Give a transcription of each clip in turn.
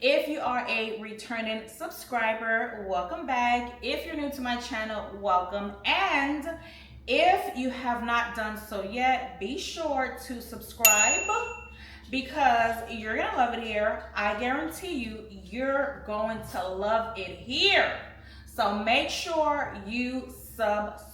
If you are a returning subscriber, welcome back. If you're new to my channel, welcome. And if you have not done so yet, be sure to subscribe because you're gonna love it here. I guarantee you, you're going to love it here. So make sure you subscribe.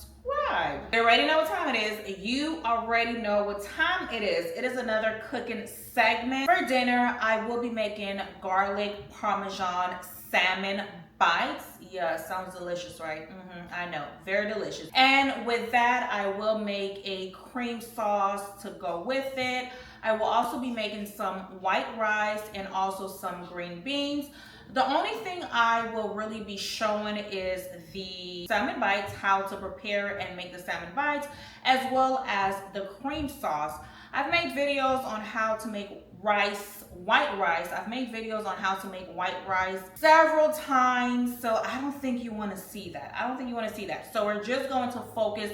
You already know what time it is. You already know what time it is. It is another cooking segment. For dinner, I will be making garlic parmesan salmon bites. Yeah, sounds delicious, right? I know, very delicious. And with that, I will make a cream sauce to go with it. I will also be making some white rice and also some green beans. The only thing I will really be showing is the salmon bites, how to prepare and make the salmon bites, as well as the cream sauce. I've made videos on how to make white rice. I've made videos on how to make white rice several times, so I don't think you want to see that. So we're going to focus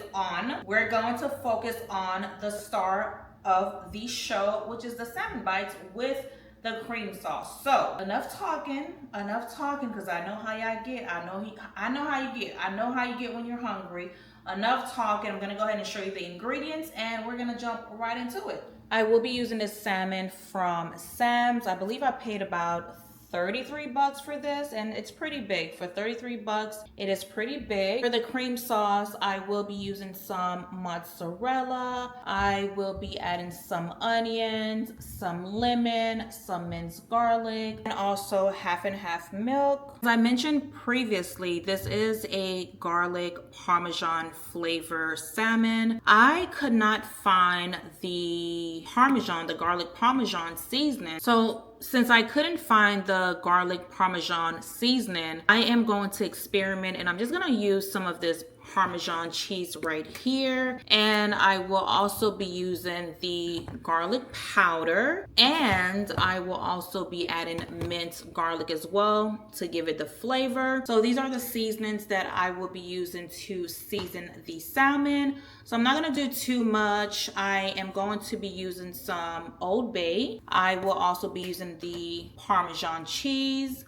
on the star of the show, which is the salmon bites with the cream sauce. So enough talking, because I know how y'all get. I know how you get when you're hungry. Enough talking. I'm gonna go ahead and show you the ingredients and we're gonna jump right into it. I will be using this salmon from Sam's. I believe I paid about 33 bucks for this, and it's pretty big. For 33 bucks, it is pretty big. For the cream sauce, I will be using some mozzarella. I will be adding some onions, some lemon, some minced garlic, and also half and half milk. As I mentioned previously, this is a garlic parmesan flavor salmon. I could not find the garlic parmesan seasoning. So since I couldn't find the garlic parmesan seasoning, I am going to experiment, and I'm just gonna use some of this Parmesan cheese right here, and I will also be using the garlic powder, and I will also be adding minced garlic as well to give it the flavor. So these are the seasonings that I will be using to season the salmon. So I'm not gonna do too much. I am going to be using some Old Bay. I will also be using the Parmesan cheese.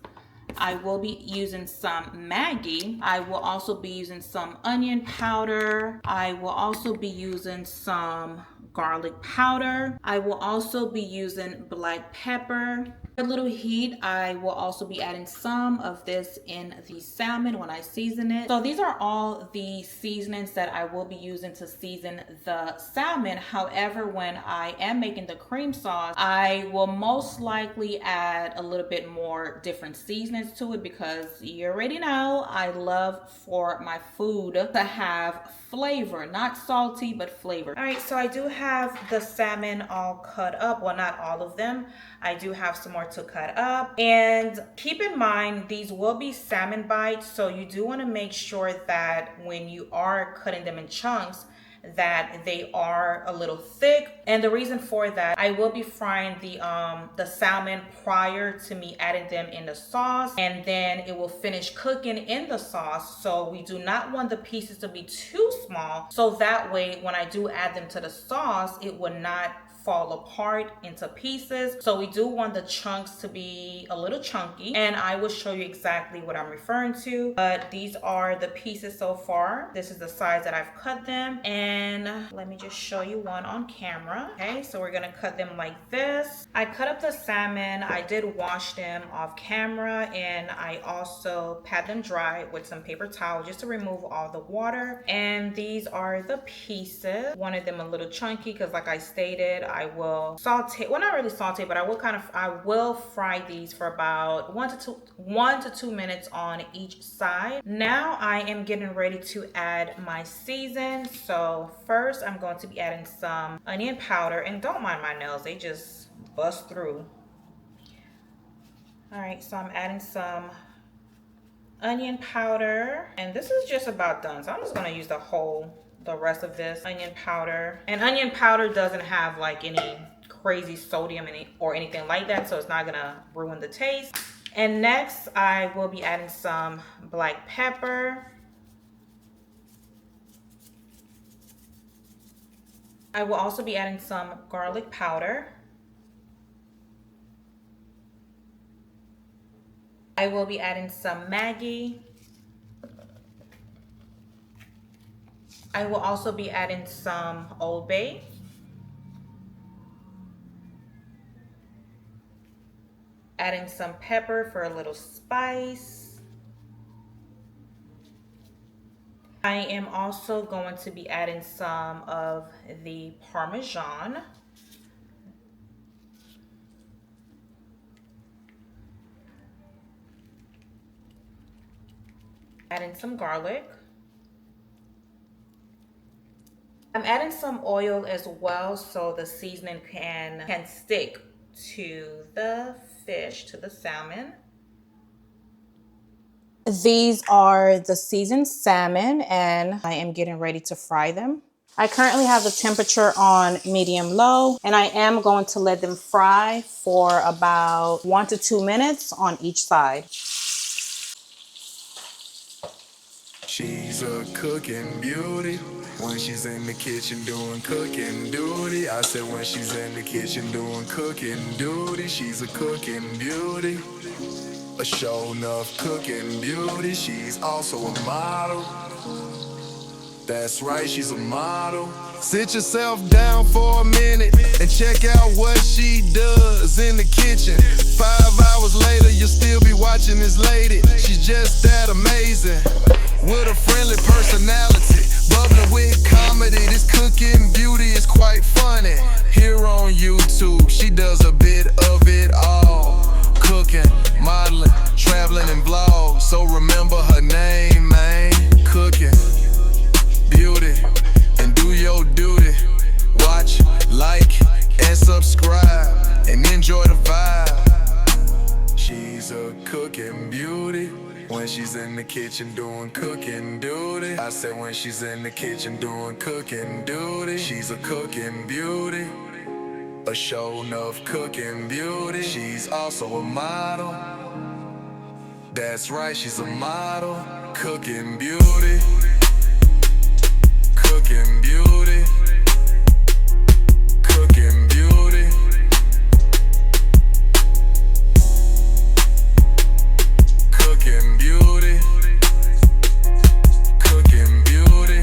I will be using some Maggi. I will also be using some onion powder. I will also be using some garlic powder. I will also be using black pepper. A little heat, I will also be adding some of this in the salmon when I season it. So these are all the seasonings that I will be using to season the salmon. However, when I am making the cream sauce, I will most likely add a little bit more different seasonings to it because you already know I love for my food to have flavor, not salty, but flavor. All right, so I do have the salmon all cut up. Well, not all of them. I do have some more to cut up. And keep in mind, these will be salmon bites, so you do want to make sure that when you are cutting them in chunks, that they are a little thick. And the reason for that, I will be frying the salmon prior to me adding them in the sauce, and then it will finish cooking in the sauce. So we do not want the pieces to be too small, so that way when I do add them to the sauce, it will not fall apart into pieces. So we do want the chunks to be a little chunky, and I will show you exactly what I'm referring to. But these are the pieces so far. This is the size that I've cut them, and let me just show you one on camera. Okay, so we're gonna cut them like this. I cut up the salmon. I did wash them off camera, and I also pat them dry with some paper towel just to remove all the water. And these are the pieces. Wanted them a little chunky because, like I stated, I will saute, well, not really saute, but I will fry these for about 1 to 2 minutes on each side. Now I am getting ready to add my season. So first I'm going to be adding some onion powder, and don't mind my nails, they just bust through. All right, so I'm adding some onion powder, and this is just about done. So I'm just gonna use the rest of this onion powder. And onion powder doesn't have like any crazy sodium in it or anything like that, so it's not gonna ruin the taste. And next I will be adding some black pepper. I will also be adding some garlic powder. I will be adding some Maggi. I will also be adding some Old Bay. Adding some pepper for a little spice. I am also going to be adding some of the Parmesan. Adding some garlic. I'm adding some oil as well so the seasoning can stick to the fish, to the salmon. These are the seasoned salmon and I am getting ready to fry them. I currently have the temperature on medium low and I am going to let them fry for about 1 to 2 minutes on each side. She's a cooking beauty. When she's in the kitchen doing cooking duty. I said when she's in the kitchen doing cooking duty. She's a cooking beauty. A show enough cooking beauty. She's also a model. That's right, she's a model. Sit yourself down for a minute and check out what she does in the kitchen. 5 hours later, you'll still be watching this lady. She's just that amazing. With a friendly personality, bubbling with comedy. This cooking beauty is quite funny. Here on YouTube, she does a bit of it all. Cooking, modeling, traveling, and vlogs. So remember her name, man. Cooking beauty, and do your duty. Watch, like, and subscribe, and enjoy the vibe. She's a cooking beauty. When she's in the kitchen doing cooking duty. I said when she's in the kitchen doing cooking duty. She's a cooking beauty. A show enough cooking beauty. She's also a model. That's right, she's a model. Cooking beauty. Cooking beauty. Cooking beauty. Cooking beauty. Cooking beauty.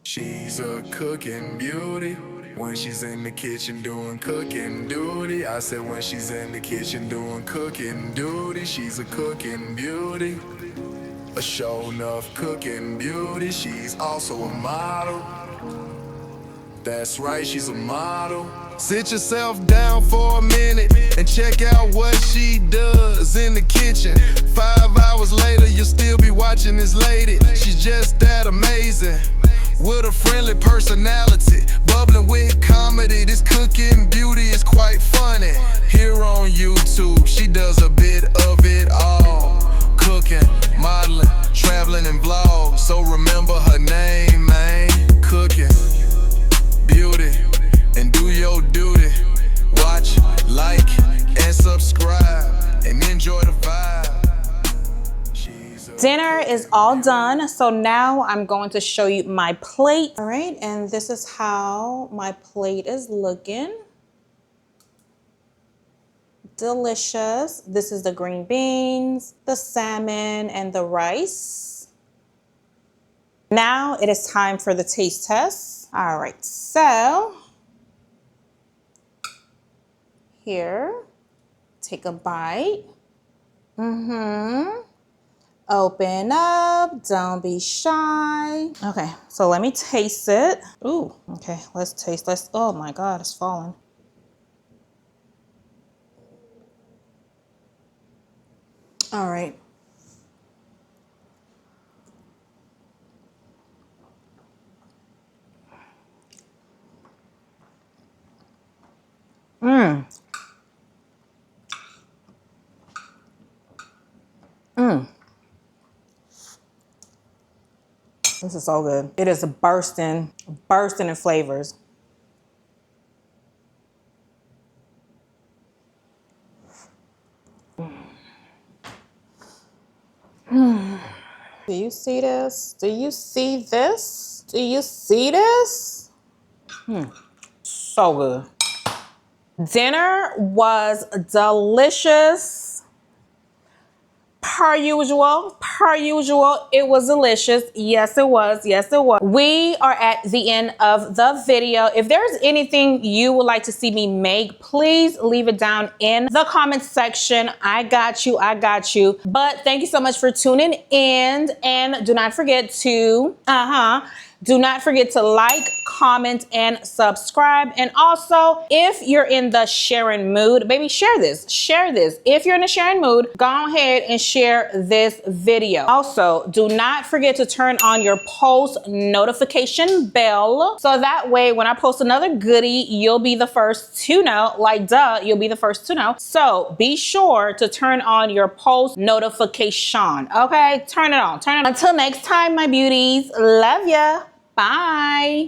She's a cooking beauty. When she's in the kitchen doing cooking duty. I said when she's in the kitchen doing cooking duty. She's a cooking beauty. A show enough cooking beauty. She's also a model. That's right, she's a model. Sit yourself down for a minute and check out what she does in the kitchen. 5 hours later, you'll still be watching this lady. She's just that amazing. With a friendly personality, bubbling with comedy. This cooking beauty is quite funny. Here on YouTube, she does a bit of it all. Cooking, modeling, traveling, and vlogs. So remember her name, man. Cooking beauty, and do your duty. Watch, like, and subscribe, and enjoy the vibe. Dinner is all done, so now I'm going to show you my plate. All right, and this is how my plate is looking. Delicious. This is the green beans, the salmon, and the rice. Now it is time for the taste test. All right, so here, take a bite. Open up, don't be shy. Okay, so let me taste it. Ooh, okay, let's taste. Oh my God, it's falling. All right. Mmm. Mmm. This is so good. It is bursting in flavors. Mm. Do you see this? Do you see this? Do you see this? So good. Dinner was delicious. Per usual, it was delicious. Yes, it was. Yes, it was. We are at the end of the video. If there's anything you would like to see me make, please leave it down in the comments section. I got you. I got you. But thank you so much for tuning in. And do not forget to, do not forget to like, comment, and subscribe. And also, if you're in the sharing mood, baby, share this. Share this. If you're in a sharing mood, go ahead and share this video. Also, do not forget to turn on your post notification bell. So that way, when I post another goodie, you'll be the first to know. Like, duh, you'll be the first to know. So be sure to turn on your post notification. Okay? Turn it on. Turn it on. Until next time, my beauties. Love ya. Bye.